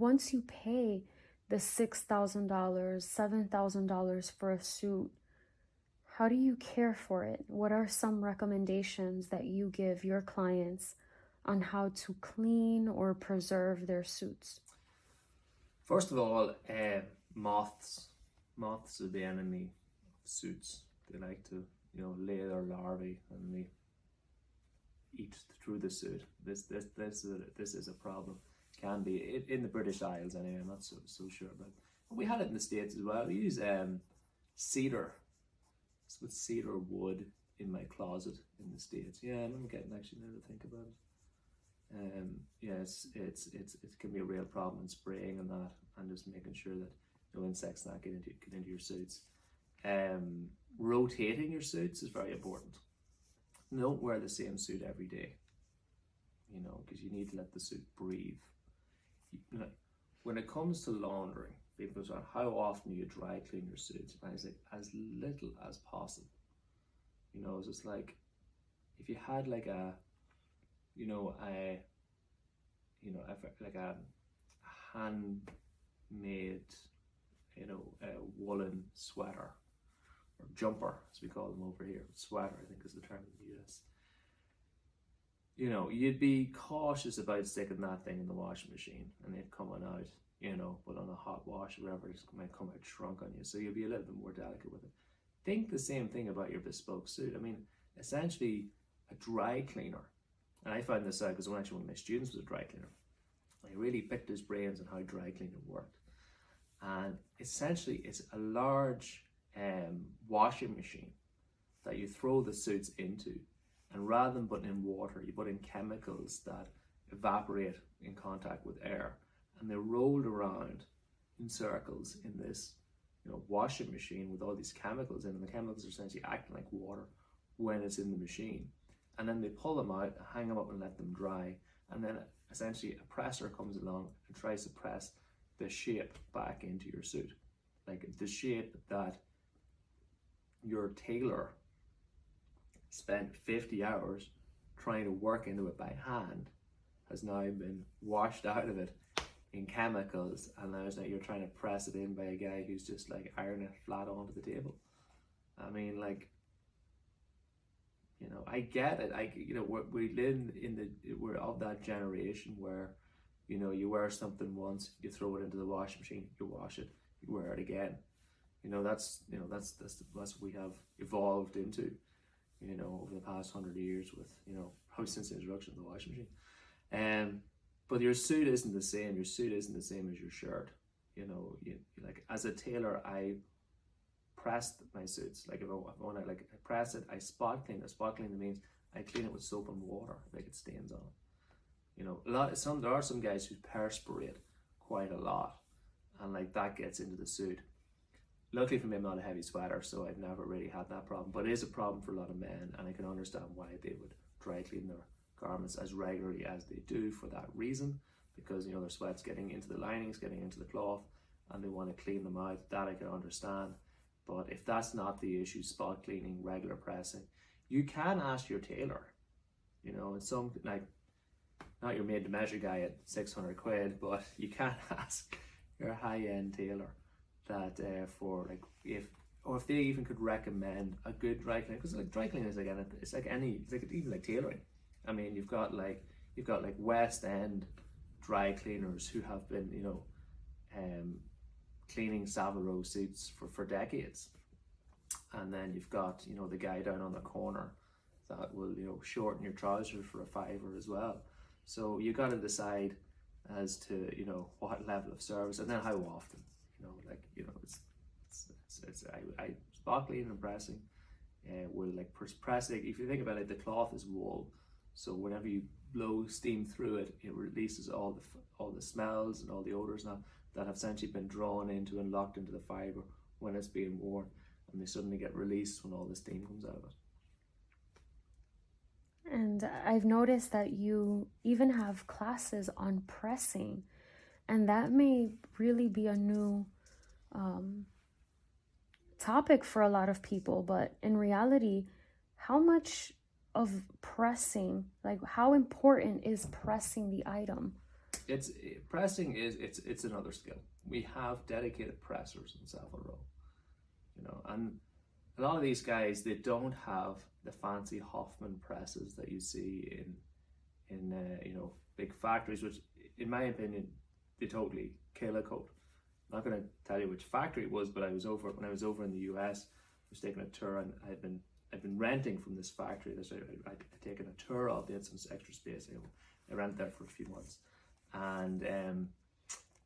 once you pay the $6,000, $7,000 for a suit, how do you care for it? What are some recommendations that you give your clients on how to clean or preserve their suits? First of all, moths. Moths are the enemy of suits. They like to, lay their larvae and they eat through the suit. This is a problem. Can be in the British Isles anyway. I'm not so sure, but we had it in the States as well. We use cedar. It's with cedar wood in my closet in the States. Yeah, I remember getting actually now to think about it. Yes, it can be a real problem in spraying and that, and just making sure that no insects not get into your suits. Rotating your suits is very important. Don't wear the same suit every day, because you need to let the suit breathe. When it comes to laundering, people say, how often do you dry clean your suits? And I say, as little as possible. It's just like, if you had like a handmade, a woolen sweater or jumper, as we call them over here. Sweater, I think, is the term in the US. You'd be cautious about sticking that thing in the washing machine and it coming out, but on a hot wash or whatever, it might come out shrunk on you. So you'll be a little bit more delicate with it. Think the same thing about your bespoke suit. I mean, essentially a dry cleaner. And I found this out because one of my students was a dry cleaner. I really picked his brains on how dry cleaning worked. And essentially it's a large washing machine that you throw the suits into. And rather than putting in water, you put in chemicals that evaporate in contact with air. And they're rolled around in circles in this washing machine with all these chemicals in, and the chemicals are essentially acting like water when it's in the machine. And then they pull them out, hang them up and let them dry. And then essentially a presser comes along and tries to press the shape back into your suit. Like the shape that your tailor spent 50 hours trying to work into it by hand has now been washed out of it in chemicals, and now you're trying to press it in by a guy who's just like ironing it flat onto the table. I mean, like, I get it. We live we're of that generation where, you wear something once, you throw it into the washing machine, you wash it, you wear it again. That's what we have evolved into, over the past 100 years with, probably since the introduction of the washing machine. But your suit isn't the same. Your suit isn't the same as your shirt. Like as a tailor, I pressed my suits. Like if I want to I press it, I spot clean. A spot cleaning means I clean it with soap and water, like it stains on it. There are some guys who perspirate quite a lot, and like that gets into the suit. Luckily for me, I'm not a heavy sweater, so I've never really had that problem. But it is a problem for a lot of men, and I can understand why they would dry clean their garments as regularly as they do for that reason, because their sweat's getting into the linings, getting into the cloth, and they want to clean them out. That I can understand. But if that's not the issue, spot cleaning, regular pressing, you can ask your tailor, and some, like, not your made to measure guy at 600 quid, but you can ask your high-end tailor that if they even could recommend a good dry cleaner, because like dry cleaning is even like tailoring. I mean, you've got like West End dry cleaners who have been cleaning Savile Row suits for decades, and then you've got the guy down on the corner that will shorten your trousers for a $5 as well. So you got to decide as to what level of service, and then how often. I spot cleaning and pressing will press it. If you think about it, the cloth is wool, so whenever you blow steam through it, it releases all the smells and all the odors now that have essentially been drawn into and locked into the fiber when it's being worn, and they suddenly get released when all the steam comes out of it. And I've noticed that you even have classes on pressing, and that may really be a new topic for a lot of people. But in reality, how much of pressing, like how important is pressing the item? it's pressing is it's another skill. We have dedicated pressers in Savile Row, and a lot of these guys, they don't have the fancy Hoffman presses that you see in big factories, which in my opinion they totally kill a coat. I'm not going to tell you which factory it was, but when I was over in the US, I was taking a tour, and I'd been renting from this factory. I'd taken a tour of. They had some extra space. I rented there for a few months, and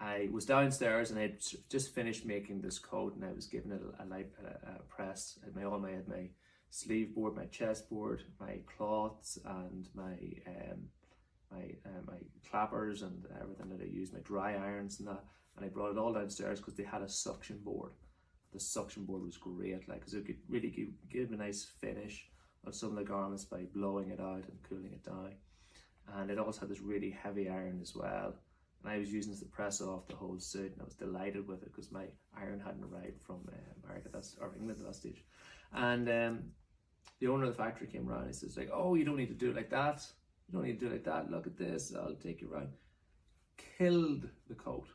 I was downstairs, and I'd just finished making this coat, and I was giving it a press. I had my sleeve board, my chest board, my cloths, and my clappers, and everything that I used, my dry irons and that. And I brought it all downstairs because they had a suction board. The suction board was great, because it could really give a nice finish on some of the garments by blowing it out and cooling it down. And it also had this really heavy iron as well. And I was using it to press off the whole suit, and I was delighted with it because my iron hadn't arrived from America or England at that stage. And the owner of the factory came around and he says, "Oh, you don't need to do it like that. You don't need to do it like that. Look at this. I'll take you around." Killed the coat.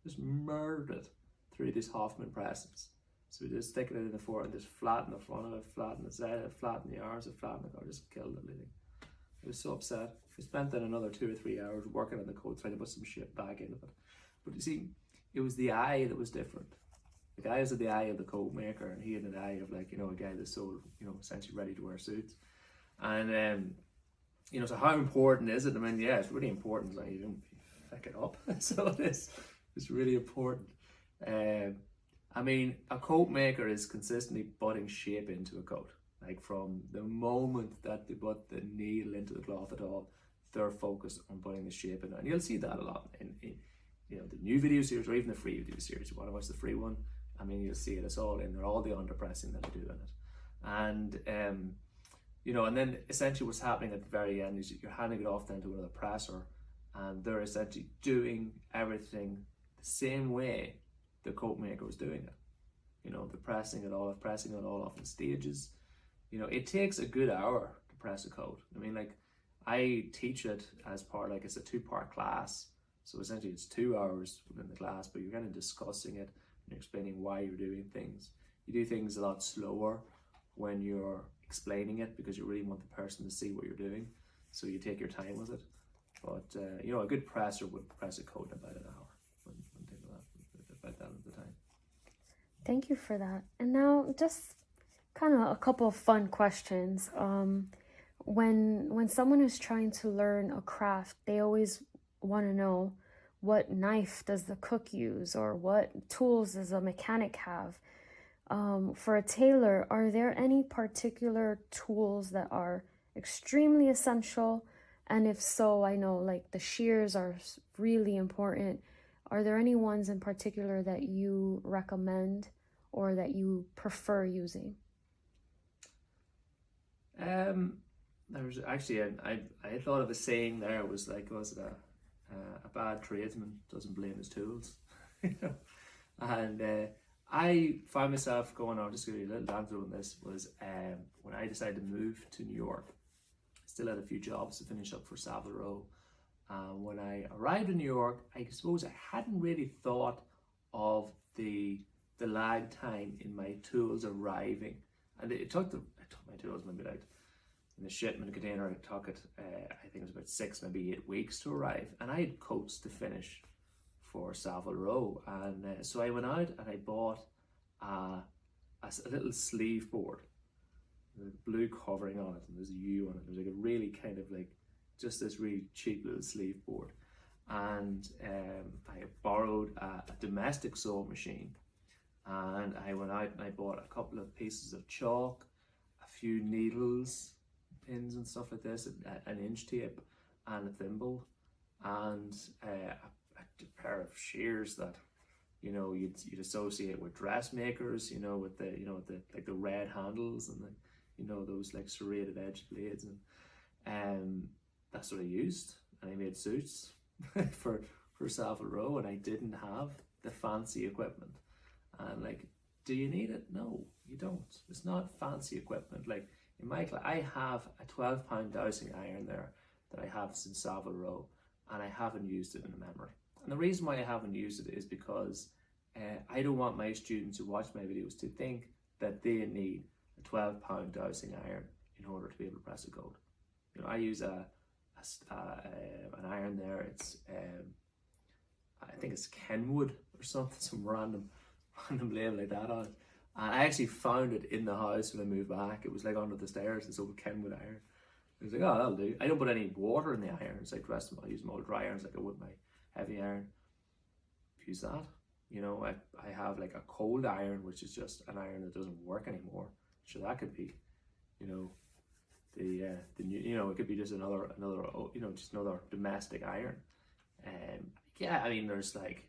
Just murdered it through these Hoffman presses. So we just stick it in the fork and just flatten the front of it, flatten the side of it, flatten the arms, and flatten the coat. Just killed it, really. I was so upset. We spent then another 2 or 3 hours working on the coat, trying to put some shit back into it. But you see, it was the eye that was different. The guys had the eye of the coat maker, and he had an eye of a guy that's so essentially ready to wear suits. And so how important is it? I mean, yeah, it's really important. You don't fuck it up. So it's really important. I mean, a coat maker is consistently putting shape into a coat. From the moment that they put the needle into the cloth at all, they're focused on putting the shape in it. And you'll see that a lot in the new video series, or even the free video series. You want to watch the free one? I mean, you'll see it. It's all in there, all the underpressing that I do in it. And and then essentially what's happening at the very end is you're handing it off then to another presser, and they're essentially doing everything the same way the coat maker was doing it. They're pressing it all off in stages. It takes a good hour to press a coat. I mean, I teach it as part, it's a 2-part class. So essentially it's 2 hours within the class, but you're kind of discussing it and you're explaining why you're doing things. You do things a lot slower when you're explaining it because you really want the person to see what you're doing. So you take your time with it. But, a good presser would press a coat in about an hour. About that at the time. Thank you for that. And now just kind of a couple of fun questions. When someone is trying to learn a craft, they always want to know, what knife does the cook use, or what tools does a mechanic have? For a tailor, are there any particular tools that are extremely essential? And if so, I know the shears are really important. Are there any ones in particular that you recommend or that you prefer using? There's actually I thought of a saying there, was it a bad tradesman doesn't blame his tools. And I found myself going on, just to give you a little answer on this, was when I decided to move to New York. I still had a few jobs to finish up for Savile Row. When I arrived in New York, I suppose I hadn't really thought of the lag time in my tools arriving. And I took my tools maybe in the shipment container. It took it, I think it was about 6, maybe 8 weeks to arrive. And I had coats to finish for Savile Row. And so I went out and I bought a little sleeve board with a blue covering on it, and there's a U on it. There's a really kind of just this really cheap little sleeve board. And I borrowed a domestic sewing machine, and I went out and I bought a couple of pieces of chalk, a few needles, pins and stuff like this, an inch tape and a thimble, and a pair of shears that you'd associate with dressmakers, with the red handles and those serrated edge blades, and that's what I used. And I made suits for Savile Row, and I didn't have the fancy equipment. And do you need it? No, you don't. It's not fancy equipment. In my class, I have a 12-pound dowsing iron there that I have since Savile Row. and I haven't used it in a memory. And the reason why I haven't used it is because I don't want my students who watch my videos to think that they need a 12-pound dowsing iron in order to be able to press a gold. You know, I use an iron there. It's I think it's Kenwood or something, some random label like that on it. And I actually found it in the house when I moved back. It was like under the stairs, this old Kenwood iron. I was like, oh, that'll do. I don't put any water in the iron. It's like the rest of them. I use my old dry irons like I would my heavy iron. Use that. You know, I have like a cold iron, which is just an iron that doesn't work anymore. So that could be, you know, the new, you know, it could be just another you know, just another domestic iron. Yeah, I mean, there's like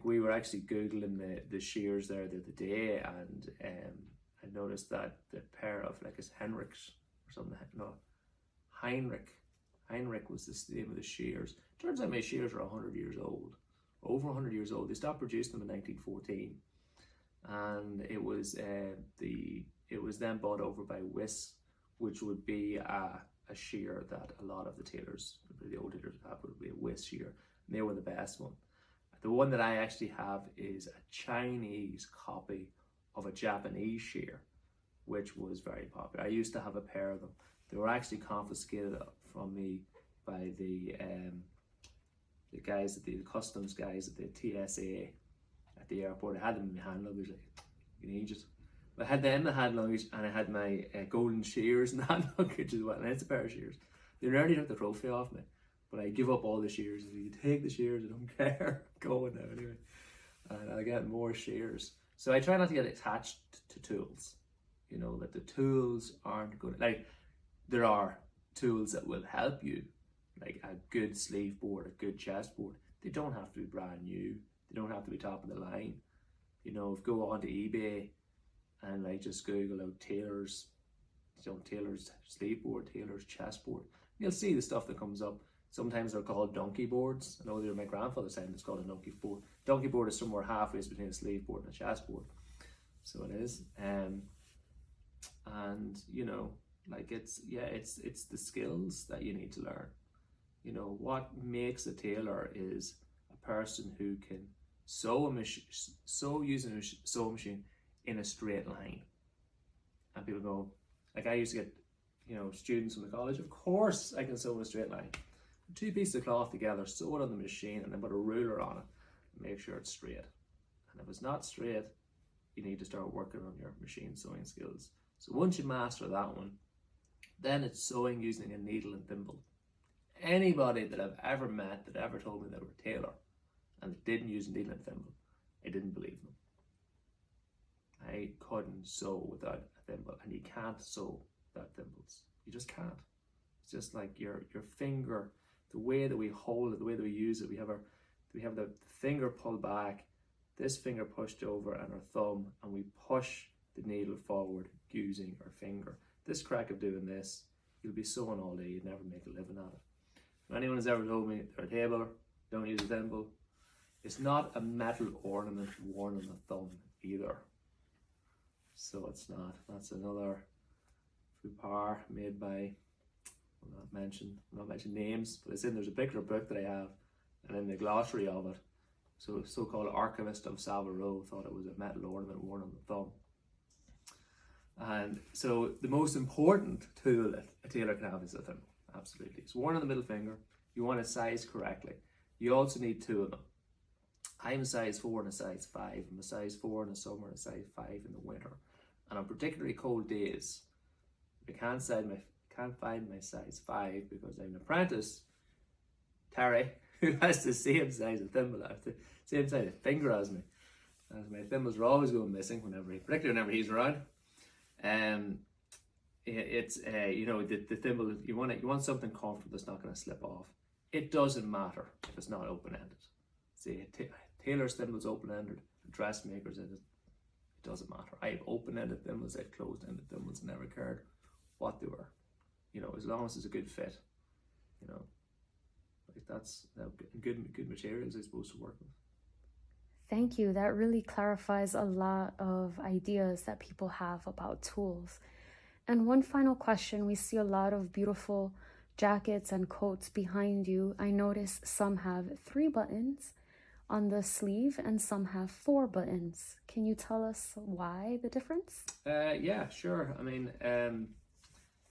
we were actually googling the shears there the other day, and I noticed that the pair of like it's Henrik's or something. No, Heinrich was the name of the shears. Turns out my shears are 100 years old, over 100 years old. They stopped producing them in 1914, and it was then bought over by Wiss, which would be a shear that a lot of the tailors, the old tailors would have, would be a Wiss shear, and they were the best one. The one that I actually have is a Chinese copy of a Japanese shear, which was very popular. I used to have a pair of them. They were actually confiscated from me by the guys at the customs guys at the TSA at the airport. I had them in my hand luggage, like in Egypt. But I had them in the hand luggage, and I had my golden shears in the hand luggage as well. And it's a pair of shears. They nearly took the trophy off me, but I give up all the shears. If you take the shears, I don't care. I'm going now anyway, and I get more shears. So I try not to get attached to tools. You know, that the tools aren't good. Like, there are tools that will help you, like a good sleeve board, a good chest board. They don't have to be brand new. They don't have to be top of the line. You know, if go onto eBay and like just Google out tailors, you know, tailors sleeve board, tailors chest board, you'll see the stuff that comes up. Sometimes they're called donkey boards. I know they're my grandfather's time it's called a donkey board. Donkey board is somewhere halfway between a sleeve board and a chest board. So it is. And you know, like it's the skills that you need to learn. You know, what makes a tailor is a person who can sew using a sewing machine in a straight line. And people go, like I used to get, you know, students from the college, of course I can sew in a straight line. Two pieces of cloth together, sew it on the machine, and then put a ruler on it and make sure it's straight. And if it's not straight, you need to start working on your machine sewing skills. So once you master that one, then it's sewing using a needle and thimble. Anybody that I've ever met that ever told me they were a tailor and didn't use a needle and thimble, I didn't believe them. I couldn't sew without a thimble, and you can't sew without thimbles. You just can't. It's just like your finger, the way that we hold it, the way that we use it. We have the finger pulled back, this finger pushed over, and our thumb, and we push the needle forward using our finger. This crack of doing this, you'll be sewing all day. You'd never make a living at it. If anyone has ever told me they're a tailor, don't use a thimble, it's not a metal ornament worn on the thumb either. So it's not. That's another faux pas made by, I'll not mention names, but there's a particular book that I have, and in the glossary of it, so so-called archivist of Savile Row thought it was a metal ornament worn on the thumb. And so the most important tool that a tailor can have is a thimble. Absolutely. It's worn on the middle finger. You want to size correctly. You also need two of them. I'm a size 4 and a size 5. I'm a size 4 in the summer and a size 5 in the winter. And on particularly cold days, I can't find my size 5 because I'm an apprentice, Terry, who has the same size of thimble, the same size of finger as me. And my thimbles are always going missing particularly whenever he's around. It's you know, the thimble, you want something comfortable that's not going to slip off. It doesn't matter if it's not open-ended. See, tailor's thimbles open-ended, dressmakers it doesn't matter. I have open-ended thimbles, I have closed-ended thimbles, never cared what they were. You know, as long as it's a good fit, you know, like that's good materials I suppose to work with. Thank you. That really clarifies a lot of ideas that people have about tools. And one final question, we see a lot of beautiful jackets and coats behind you, I notice some have 3 buttons on the sleeve and some have 4 buttons. Can you tell us why the difference? Yeah, sure. I mean,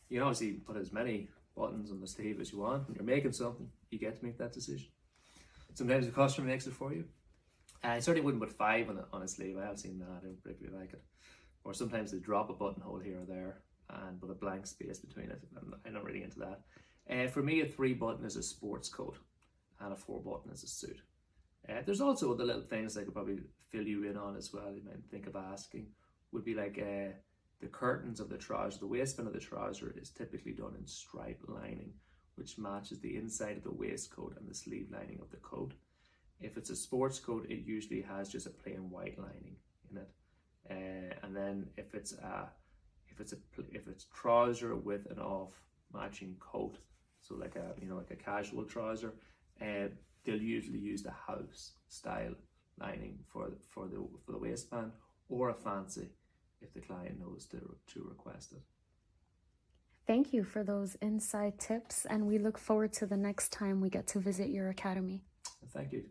you can obviously put as many buttons on the sleeve as you want. When you're making something, you get to make that decision. Sometimes the customer makes it for you. I certainly wouldn't put 5 on a sleeve. I have seen that. I don't particularly like it. Or sometimes they drop a buttonhole here or there and put a blank space between it. I'm not really into that. For me, a 3 button is a sports coat and a 4 button is a suit. There's also other little things I could probably fill you in on as well. You might think of asking. Would be like the curtains of the trouser. The waistband of the trouser is typically done in stripe lining, which matches the inside of the waistcoat and the sleeve lining of the coat. If it's a sports coat, it usually has just a plain white lining in it. And then if it's trouser with an off matching coat, so like a casual trouser, they'll usually use the house style lining for the waistband, or a fancy if the client knows to request it. Thank you for those inside tips, and we look forward to the next time we get to visit your academy. Thank you.